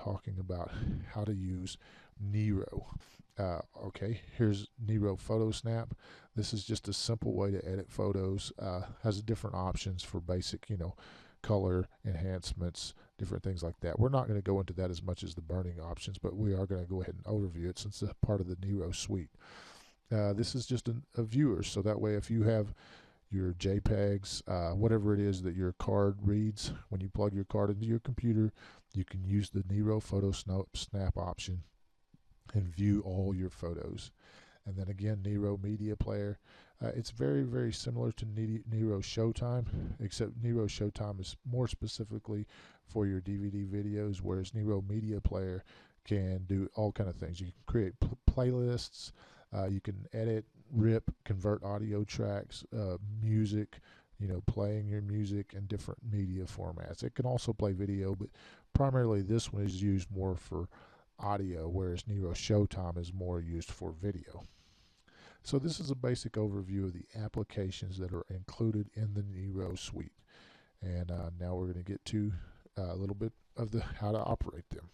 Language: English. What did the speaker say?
talking about how to use Nero. Okay, here's Nero Photo Snap. This is just a simple way to edit photos. Has different options for basic, color enhancements, different things like that. We're not going to go into that as much as the burning options, but we are going to go ahead and overview it since it's part of the Nero suite. This is just a viewer, so that way if you have your JPEGs, whatever it is that your card reads, when you plug your card into your computer, you can use the Nero Photo Snap option and view all your photos. And then again, Nero Media Player. It's very, very similar to Nero Showtime, except Nero Showtime is more specifically for your DVD videos, whereas Nero Media Player can do all kind of things. You can create playlists, you can edit, rip, convert audio tracks, music, playing your music in different media formats. It can also play video, but primarily this one is used more for audio, whereas Nero Showtime is more used for video. So this is a basic overview of the applications that are included in the Nero suite. And now we're going to get to a little bit of how to operate them.